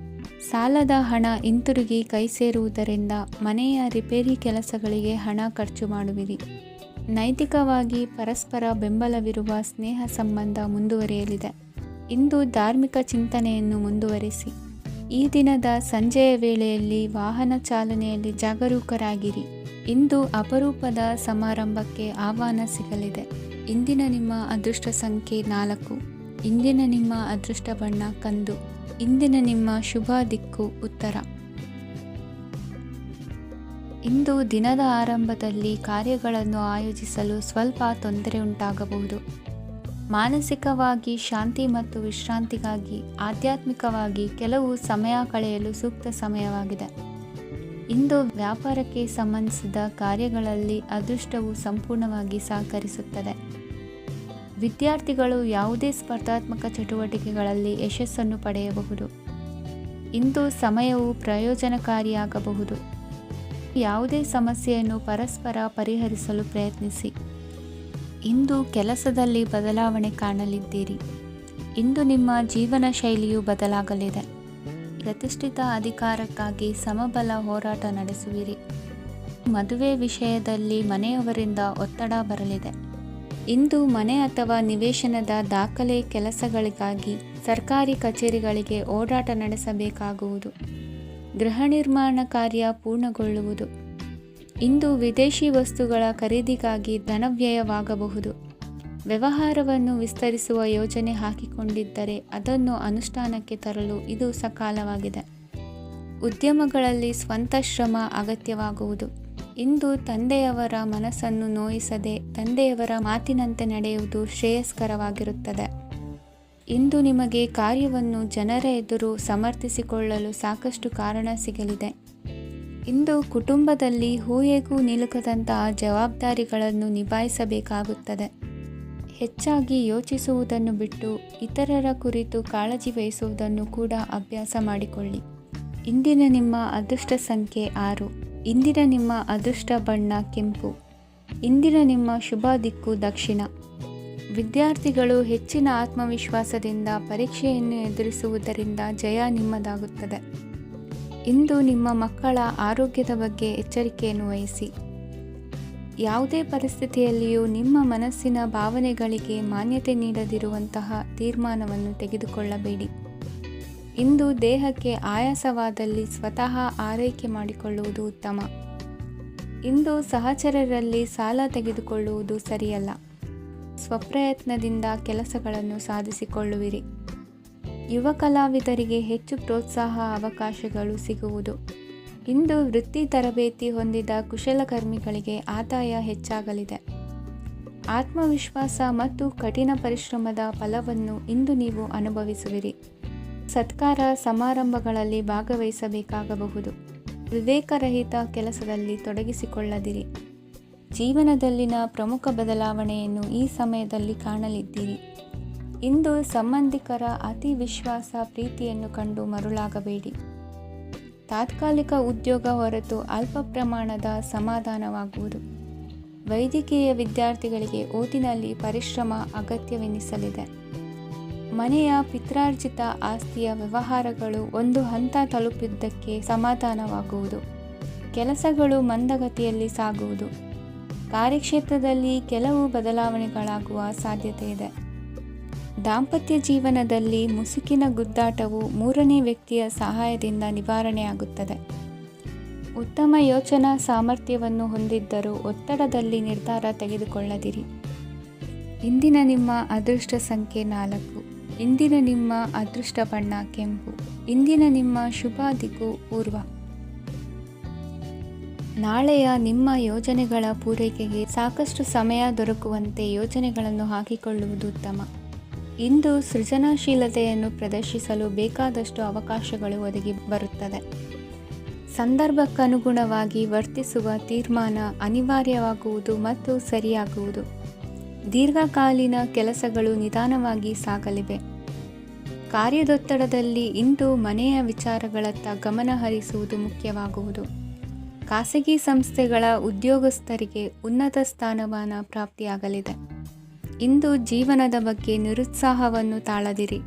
ಸಾಲದ ಹಣ ಹಿಂತಿರುಗಿ ಕೈ ಸೇರುವುದರಿಂದ ಮನೆಯ ರಿಪೇರಿ ಕೆಲಸಗಳಿಗೆ ಹಣ ಖರ್ಚು ಮಾಡುವಿರಿ. ನೈತಿಕವಾಗಿ ಪರಸ್ಪರ ಬೆಂಬಲವಿರುವ ಸ್ನೇಹ ಸಂಬಂಧ ಮುಂದುವರಿಯಲಿದೆ. ಇಂದು ಧಾರ್ಮಿಕ ಚಿಂತನೆಯನ್ನು ಮುಂದುವರಿಸಿ. ಈ ದಿನದ ಸಂಜೆಯ ವೇಳೆಯಲ್ಲಿ ವಾಹನ ಚಾಲನೆಯಲ್ಲಿ ಜಾಗರೂಕರಾಗಿರಿ. ಇಂದು ಅಪರೂಪದ ಸಮಾರಂಭಕ್ಕೆ ಆಹ್ವಾನ ಸಿಗಲಿದೆ. ಇಂದಿನ ನಿಮ್ಮ ಅದೃಷ್ಟ ಸಂಖ್ಯೆ 4. ಇಂದಿನ ನಿಮ್ಮ ಅದೃಷ್ಟ ಬಣ್ಣ ಕಂದು. ಇಂದಿನ ನಿಮ್ಮ ಶುಭ ದಿಕ್ಕು ಉತ್ತರ. ಇಂದು ದಿನದ ಆರಂಭದಲ್ಲಿ ಕಾರ್ಯಗಳನ್ನು ಆಯೋಜಿಸಲು ಸ್ವಲ್ಪ ತೊಂದರೆ ಉಂಟಾಗಬಹುದು. ಮಾನಸಿಕವಾಗಿ ಶಾಂತಿ ಮತ್ತು ವಿಶ್ರಾಂತಿಗಾಗಿ ಆಧ್ಯಾತ್ಮಿಕವಾಗಿ ಕೆಲವು ಸಮಯ ಕಳೆಯಲು ಸೂಕ್ತ ಸಮಯವಾಗಿದೆ. ಇಂದು ವ್ಯಾಪಾರಕ್ಕೆ ಸಂಬಂಧಿಸಿದ ಕಾರ್ಯಗಳಲ್ಲಿ ಅದೃಷ್ಟವು ಸಂಪೂರ್ಣವಾಗಿ ಸಹಕರಿಸುತ್ತದೆ. ವಿದ್ಯಾರ್ಥಿಗಳು ಯಾವುದೇ ಸ್ಪರ್ಧಾತ್ಮಕ ಚಟುವಟಿಕೆಗಳಲ್ಲಿ ಯಶಸ್ಸನ್ನು ಪಡೆಯಬಹುದು. ಇಂದು ಸಮಯವು ಪ್ರಯೋಜನಕಾರಿಯಾಗಬಹುದು. ಯಾವುದೇ ಸಮಸ್ಯೆಯನ್ನು ಪರಸ್ಪರ ಪರಿಹರಿಸಲು ಪ್ರಯತ್ನಿಸಿ. ಇಂದು ಕೆಲಸದಲ್ಲಿ ಬದಲಾವಣೆ ಕಾಣಲಿದ್ದೀರಿ. ಇಂದು ನಿಮ್ಮ ಜೀವನ ಶೈಲಿಯು ಬದಲಾಗಲಿದೆ. ಪ್ರತಿಷ್ಠಿತ ಅಧಿಕಾರಕ್ಕಾಗಿ ಸಮಬಲ ಹೋರಾಟ ನಡೆಸುವಿರಿ. ಮದುವೆ ವಿಷಯದಲ್ಲಿ ಮನೆಯವರಿಂದ ಒತ್ತಡ ಬರಲಿದೆ. ಇಂದು ಮನೆ ಅಥವಾ ನಿವೇಶನದ ದಾಖಲೆ ಕೆಲಸಗಳಿಗಾಗಿ ಸರ್ಕಾರಿ ಕಚೇರಿಗಳಿಗೆ ಓಡಾಟ ನಡೆಸಬೇಕಾಗುವುದು. ಗೃಹ ನಿರ್ಮಾಣ ಕಾರ್ಯ ಪೂರ್ಣಗೊಳ್ಳುವುದು. ಇಂದು ವಿದೇಶಿ ವಸ್ತುಗಳ ಖರೀದಿಗಾಗಿ ಧನವ್ಯಯವಾಗಬಹುದು. ವ್ಯವಹಾರವನ್ನು ವಿಸ್ತರಿಸುವ ಯೋಜನೆ ಹಾಕಿಕೊಂಡಿದ್ದರೆ ಅದನ್ನು ಅನುಷ್ಠಾನಕ್ಕೆ ತರಲು ಇದು ಸಕಾಲವಾಗಿದೆ. ಉದ್ಯಮಗಳಲ್ಲಿ ಸ್ವಂತ ಶ್ರಮ ಅಗತ್ಯವಾಗುವುದು. ಇಂದು ತಂದೆಯವರ ಮನಸ್ಸನ್ನು ನೋಯಿಸದೆ ತಂದೆಯವರ ಮಾತಿನಂತೆ ನಡೆಯುವುದು ಶ್ರೇಯಸ್ಕರವಾಗಿರುತ್ತದೆ. ಇಂದು ನಿಮಗೆ ಕಾರ್ಯವನ್ನು ಜನರ ಎದುರು ಸಮರ್ಥಿಸಿಕೊಳ್ಳಲು ಸಾಕಷ್ಟು ಕಾರಣ ಸಿಗಲಿದೆ. ಇಂದು ಕುಟುಂಬದಲ್ಲಿ ಹೂಯೆಗೂ ನಿಲುಕದಂತಹ ಜವಾಬ್ದಾರಿಗಳನ್ನು ನಿಭಾಯಿಸಬೇಕಾಗುತ್ತದೆ. ಹೆಚ್ಚಾಗಿ ಯೋಚಿಸುವುದನ್ನು ಬಿಟ್ಟು ಇತರರ ಕುರಿತು ಕಾಳಜಿ ವಹಿಸುವುದನ್ನು ಕೂಡ ಅಭ್ಯಾಸ ಮಾಡಿಕೊಳ್ಳಿ. ಇಂದಿನ ನಿಮ್ಮ ಅದೃಷ್ಟ ಸಂಖ್ಯೆ 6. ಇಂದಿನ ನಿಮ್ಮ ಅದೃಷ್ಟ ಬಣ್ಣ ಕೆಂಪು. ಇಂದಿನ ನಿಮ್ಮ ಶುಭ ದಿಕ್ಕು ದಕ್ಷಿಣ. ವಿದ್ಯಾರ್ಥಿಗಳು ಹೆಚ್ಚಿನ ಆತ್ಮವಿಶ್ವಾಸದಿಂದ ಪರೀಕ್ಷೆಯನ್ನು ಎದುರಿಸುವುದರಿಂದ ಜಯ ನಿಮ್ಮದಾಗುತ್ತದೆ. ಇಂದು ನಿಮ್ಮ ಮಕ್ಕಳ ಆರೋಗ್ಯದ ಬಗ್ಗೆ ಎಚ್ಚರಿಕೆಯನ್ನು ವಹಿಸಿ. ಯಾವುದೇ ಪರಿಸ್ಥಿತಿಯಲ್ಲಿಯೂ ನಿಮ್ಮ ಮನಸ್ಸಿನ ಭಾವನೆಗಳಿಗೆ ಮಾನ್ಯತೆ ನೀಡದಿರುವಂತಹ ತೀರ್ಮಾನವನ್ನು ತೆಗೆದುಕೊಳ್ಳಬೇಡಿ. ಇಂದು ದೇಹಕ್ಕೆ ಆಯಾಸವಾದಲ್ಲಿ ಸ್ವತಃ ಆರೈಕೆ ಮಾಡಿಕೊಳ್ಳುವುದು ಉತ್ತಮ. ಇಂದು ಸಹಚರರಲ್ಲಿ ಸಾಲ ತೆಗೆದುಕೊಳ್ಳುವುದು ಸರಿಯಲ್ಲ. ಸ್ವಪ್ರಯತ್ನದಿಂದ ಕೆಲಸಗಳನ್ನು ಸಾಧಿಸಿಕೊಳ್ಳುವಿರಿ. ಯುವ ಕಲಾವಿದರಿಗೆ ಹೆಚ್ಚು ಪ್ರೋತ್ಸಾಹ ಅವಕಾಶಗಳು ಸಿಗುವುದು. ಇಂದು ವೃತ್ತಿ ತರಬೇತಿ ಹೊಂದಿದ ಕುಶಲಕರ್ಮಿಗಳಿಗೆ ಆದಾಯ ಹೆಚ್ಚಾಗಲಿದೆ. ಆತ್ಮವಿಶ್ವಾಸ ಮತ್ತು ಕಠಿಣ ಪರಿಶ್ರಮದ ಫಲವನ್ನು ಇಂದು ನೀವು ಅನುಭವಿಸುವಿರಿ. ಸತ್ಕಾರ ಸಮಾರಂಭಗಳಲ್ಲಿ ಭಾಗವಹಿಸಬೇಕಾಗಬಹುದು. ವಿವೇಕರಹಿತ ಕೆಲಸದಲ್ಲಿ ತೊಡಗಿಸಿಕೊಳ್ಳದಿರಿ. ಜೀವನದಲ್ಲಿನ ಪ್ರಮುಖ ಬದಲಾವಣೆಯನ್ನು ಈ ಸಮಯದಲ್ಲಿ ಕಾಣಲಿದ್ದೀರಿ. ಇಂದು ಸಂಬಂಧಿಕರ ಅತಿ ವಿಶ್ವಾಸ ಪ್ರೀತಿಯನ್ನು ಕಂಡು ಮರುಳಾಗಬೇಡಿ. ತಾತ್ಕಾಲಿಕ ಉದ್ಯೋಗ ಹೊರತು ಅಲ್ಪ ಪ್ರಮಾಣದ ಸಮಾಧಾನವಾಗುವುದು. ವೈದ್ಯಕೀಯ ವಿದ್ಯಾರ್ಥಿಗಳಿಗೆ ಓದಿನಲ್ಲಿ ಪರಿಶ್ರಮ ಅಗತ್ಯವೆನಿಸಲಿದೆ. ಮನೆಯ ಪಿತ್ರಾರ್ಜಿತ ಆಸ್ತಿಯ ವ್ಯವಹಾರಗಳು ಒಂದು ಹಂತ ತಲುಪಿದ್ದಕ್ಕೆ ಸಮಾಧಾನವಾಗುವುದು. ಕೆಲಸಗಳು ಮಂದಗತಿಯಲ್ಲಿ ಸಾಗುವುದು. ಕಾರ್ಯಕ್ಷೇತ್ರದಲ್ಲಿ ಕೆಲವು ಬದಲಾವಣೆಗಳಾಗುವ ಸಾಧ್ಯತೆ ಇದೆ. ದಾಂಪತ್ಯ ಜೀವನದಲ್ಲಿ ಮುಸುಕಿನ ಗುದ್ದಾಟವು 3ನೇ ವ್ಯಕ್ತಿಯ ಸಹಾಯದಿಂದ ನಿವಾರಣೆಯಾಗುತ್ತದೆ. ಉತ್ತಮ ಯೋಚನಾ ಸಾಮರ್ಥ್ಯವನ್ನು ಹೊಂದಿದ್ದರೂ ಒತ್ತಡದಲ್ಲಿ ನಿರ್ಧಾರ ತೆಗೆದುಕೊಳ್ಳದಿರಿ. ಇಂದಿನ ನಿಮ್ಮ ಅದೃಷ್ಟ ಸಂಖ್ಯೆ 4. ಇಂದಿನ ನಿಮ್ಮ ಅದೃಷ್ಟ ಬಣ್ಣ ಕೆಂಪು. ಇಂದಿನ ನಿಮ್ಮ ಶುಭ ದಿಕ್ಕು ಪೂರ್ವ. ನಾಳೆಯ ನಿಮ್ಮ ಯೋಜನೆಗಳ ಪೂರೈಕೆಗೆ ಸಾಕಷ್ಟು ಸಮಯ ದೊರಕುವಂತೆ ಯೋಜನೆಗಳನ್ನು ಹಾಕಿಕೊಳ್ಳುವುದು ಉತ್ತಮ. ಇಂದು ಸೃಜನಶೀಲತೆಯನ್ನು ಪ್ರದರ್ಶಿಸಲು ಬೇಕಾದಷ್ಟು ಅವಕಾಶಗಳು ಒದಗಿ ಬರುತ್ತದೆ. ಸಂದರ್ಭಕ್ಕನುಗುಣವಾಗಿ ವರ್ತಿಸುವ ತೀರ್ಮಾನ ಅನಿವಾರ್ಯವಾಗುವುದು ಮತ್ತು ಸರಿಯಾಗುವುದು. ದೀರ್ಘಕಾಲೀನ ಕೆಲಸಗಳು ನಿಧಾನವಾಗಿ ಸಾಗಲಿವೆ. ಕಾರ್ಯದೊತ್ತಡದಲ್ಲಿ ಇಂದು ಮನೆಯ ವಿಚಾರಗಳತ್ತ ಗಮನ ಹರಿಸುವುದು ಮುಖ್ಯವಾಗುವುದು. ಖಾಸಗಿ ಸಂಸ್ಥೆಗಳ ಉದ್ಯೋಗಸ್ಥರಿಗೆ ಉನ್ನತ ಸ್ಥಾನಮಾನ ಪ್ರಾಪ್ತಿಯಾಗಲಿದೆ. ಇಂದು ಜೀವನದ ಬಗ್ಗೆ ನಿರುತ್ಸಾಹವನ್ನು ತಾಳದಿರಿ.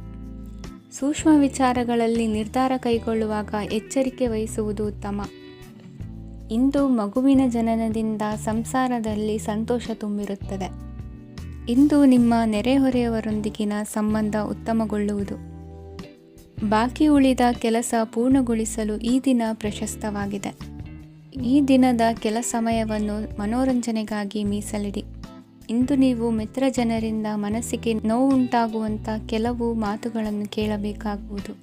ಸೂಕ್ಷ್ಮ ವಿಚಾರಗಳಲ್ಲಿ ನಿರ್ಧಾರ ಕೈಗೊಳ್ಳುವಾಗ ಎಚ್ಚರಿಕೆ ವಹಿಸುವುದು ಉತ್ತಮ. ಇಂದು ಮಗುವಿನ ಜನನದಿಂದ ಸಂಸಾರದಲ್ಲಿ ಸಂತೋಷ ತುಂಬಿರುತ್ತದೆ. ಇಂದು ನಿಮ್ಮ ನೆರೆಹೊರೆಯವರೊಂದಿಗಿನ ಸಂಬಂಧ ಉತ್ತಮಗೊಳ್ಳುವುದು. ಬಾಕಿ ಉಳಿದ ಕೆಲಸ ಪೂರ್ಣಗೊಳಿಸಲು ಈ ದಿನ ಪ್ರಶಸ್ತವಾಗಿದೆ. ಈ ದಿನದ ಕೆಲ ಸಮಯವನ್ನು ಮನೋರಂಜನೆಗಾಗಿ ಮೀಸಲಿಡಿ. ಇಂದು ನೀವು ಮಿತ್ರ ಜನರಿಂದ ಮನಸ್ಸಿಗೆ ನೋವುಂಟಾಗುವಂಥ ಕೆಲವು ಮಾತುಗಳನ್ನು ಕೇಳಬೇಕಾಗುವುದು.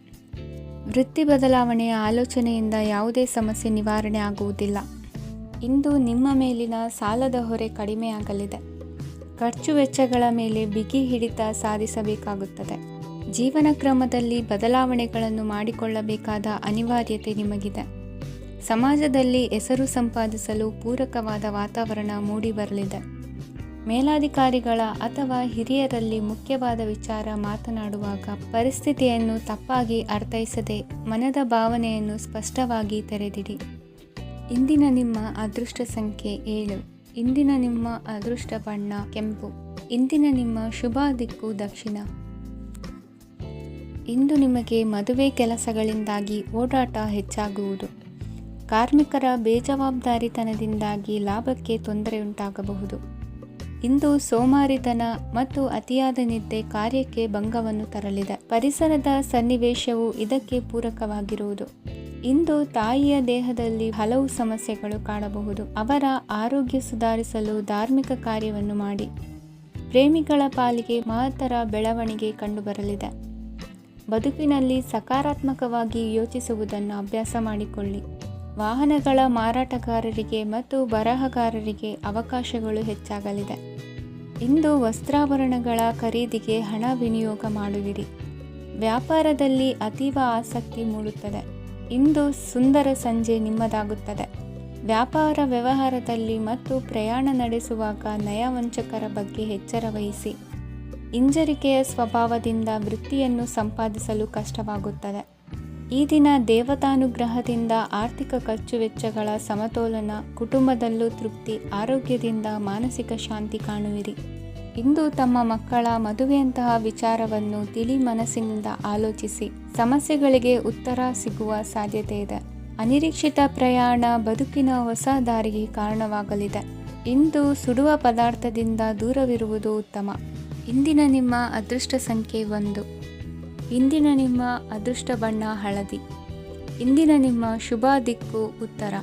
ವೃತ್ತಿ ಬದಲಾವಣೆಯ ಆಲೋಚನೆಯಿಂದ ಯಾವುದೇ ಸಮಸ್ಯೆ ನಿವಾರಣೆ ಆಗುವುದಿಲ್ಲ. ಇಂದು ನಿಮ್ಮ ಮೇಲಿನ ಸಾಲದ ಹೊರೆ ಕಡಿಮೆಯಾಗಲಿದೆ. ಖರ್ಚು ವೆಚ್ಚಗಳ ಮೇಲೆ ಬಿಗಿ ಹಿಡಿತ ಸಾಧಿಸಬೇಕಾಗುತ್ತದೆ. ಜೀವನ ಕ್ರಮದಲ್ಲಿ ಬದಲಾವಣೆಗಳನ್ನು ಮಾಡಿಕೊಳ್ಳಬೇಕಾದ ಅನಿವಾರ್ಯತೆ ನಿಮಗಿದೆ. ಸಮಾಜದಲ್ಲಿ ಹೆಸರು ಸಂಪಾದಿಸಲು ಪೂರಕವಾದ ವಾತಾವರಣ ಮೂಡಿಬರಲಿದೆ. ಮೇಲಾಧಿಕಾರಿಗಳ ಅಥವಾ ಹಿರಿಯರಲ್ಲಿ ಮುಖ್ಯವಾದ ವಿಚಾರ ಮಾತನಾಡುವಾಗ ಪರಿಸ್ಥಿತಿಯನ್ನು ತಪ್ಪಾಗಿ ಅರ್ಥೈಸದೆ ಮನದ ಭಾವನೆಯನ್ನು ಸ್ಪಷ್ಟವಾಗಿ ತೆರೆದಿಡಿ. ಇಂದಿನ ನಿಮ್ಮ ಅದೃಷ್ಟ ಸಂಖ್ಯೆ 7. ಇಂದಿನ ನಿಮ್ಮ ಅದೃಷ್ಟ ಬಣ್ಣ ಕೆಂಪು. ಇಂದಿನ ನಿಮ್ಮ ಶುಭ ದಿಕ್ಕು ದಕ್ಷಿಣ. ಇಂದು ನಿಮಗೆ ಮದುವೆ ಕೆಲಸಗಳಿಂದಾಗಿ ಓಡಾಟ ಹೆಚ್ಚಾಗುವುದು. ಕಾರ್ಮಿಕರ ಬೇಜವಾಬ್ದಾರಿತನದಿಂದಾಗಿ ಲಾಭಕ್ಕೆ ತೊಂದರೆಯುಂಟಾಗಬಹುದು. ಇಂದು ಸೋಮಾರಿತನ ಮತ್ತು ಅತಿಯಾದ ನಿದ್ದೆ ಕಾರ್ಯಕ್ಕೆ ಭಂಗವನ್ನು ತರಲಿದೆ. ಪರಿಸರದ ಸನ್ನಿವೇಶವು ಇದಕ್ಕೆ ಪೂರಕವಾಗಿರುವುದು. ಇಂದು ತಾಯಿಯ ದೇಹದಲ್ಲಿ ಹಲವು ಸಮಸ್ಯೆಗಳು ಕಾಣಬಹುದು. ಅವರ ಆರೋಗ್ಯ ಸುಧಾರಿಸಲು ಧಾರ್ಮಿಕ ಕಾರ್ಯವನ್ನು ಮಾಡಿ. ಪ್ರೇಮಿಗಳ ಪಾಲಿಗೆ ಮಹತ್ತರ ಬೆಳವಣಿಗೆ ಕಂಡುಬರಲಿದೆ. ಬದುಕಿನಲ್ಲಿ ಸಕಾರಾತ್ಮಕವಾಗಿ ಯೋಚಿಸುವುದನ್ನು ಅಭ್ಯಾಸ ಮಾಡಿಕೊಳ್ಳಿ. ವಾಹನಗಳ ಮಾರಾಟಗಾರರಿಗೆ ಮತ್ತು ಬರಹಗಾರರಿಗೆ ಅವಕಾಶಗಳು ಹೆಚ್ಚಾಗಲಿದೆ. ಇಂದು ವಸ್ತ್ರಾಭರಣಗಳ ಖರೀದಿಗೆ ಹಣ ವಿನಿಯೋಗ ಮಾಡುವಿರಿ. ವ್ಯಾಪಾರದಲ್ಲಿ ಅತೀವ ಆಸಕ್ತಿ ಮೂಡುತ್ತದೆ. ಇಂದು ಸುಂದರ ಸಂಜೆ ನಿಮ್ಮದಾಗುತ್ತದೆ. ವ್ಯಾಪಾರ ವ್ಯವಹಾರದಲ್ಲಿ ಮತ್ತು ಪ್ರಯಾಣ ನಡೆಸುವಾಗ ನಯವಂಚಕರ ಬಗ್ಗೆ ಎಚ್ಚರ ವಹಿಸಿ. ಹಿಂಜರಿಕೆಯ ಸ್ವಭಾವದಿಂದ ವೃತ್ತಿಯನ್ನು ಸಂಪಾದಿಸಲು ಕಷ್ಟವಾಗುತ್ತದೆ. ಈ ದಿನ ದೇವತಾನುಗ್ರಹದಿಂದ ಆರ್ಥಿಕ ಖರ್ಚು ವೆಚ್ಚಗಳ ಸಮತೋಲನ, ಕುಟುಂಬದಲ್ಲೂ ತೃಪ್ತಿ, ಆರೋಗ್ಯದಿಂದ ಮಾನಸಿಕ ಶಾಂತಿ ಕಾಣುವಿರಿ. ಇಂದು ತಮ್ಮ ಮಕ್ಕಳ ಮದುವೆಯಂತಹ ವಿಚಾರವನ್ನು ತಿಳಿ ಮನಸ್ಸಿನಿಂದ ಆಲೋಚಿಸಿ ಸಮಸ್ಯೆಗಳಿಗೆ ಉತ್ತರ ಸಿಗುವ ಸಾಧ್ಯತೆ ಇದೆ. ಅನಿರೀಕ್ಷಿತ ಪ್ರಯಾಣ ಬದುಕಿನ ಹೊಸ ದಾರಿಗೆ ಕಾರಣವಾಗಲಿದೆ. ಇಂದು ಸುಡುವ ಪದಾರ್ಥದಿಂದ ದೂರವಿರುವುದು ಉತ್ತಮ. ಇಂದಿನ ನಿಮ್ಮ ಅದೃಷ್ಟ ಸಂಖ್ಯೆ 1. ಇಂದಿನ ನಿಮ್ಮ ಅದೃಷ್ಟ ಬಣ್ಣ ಹಳದಿ. ಇಂದಿನ ನಿಮ್ಮ ಶುಭ ದಿಕ್ಕು ಉತ್ತರ.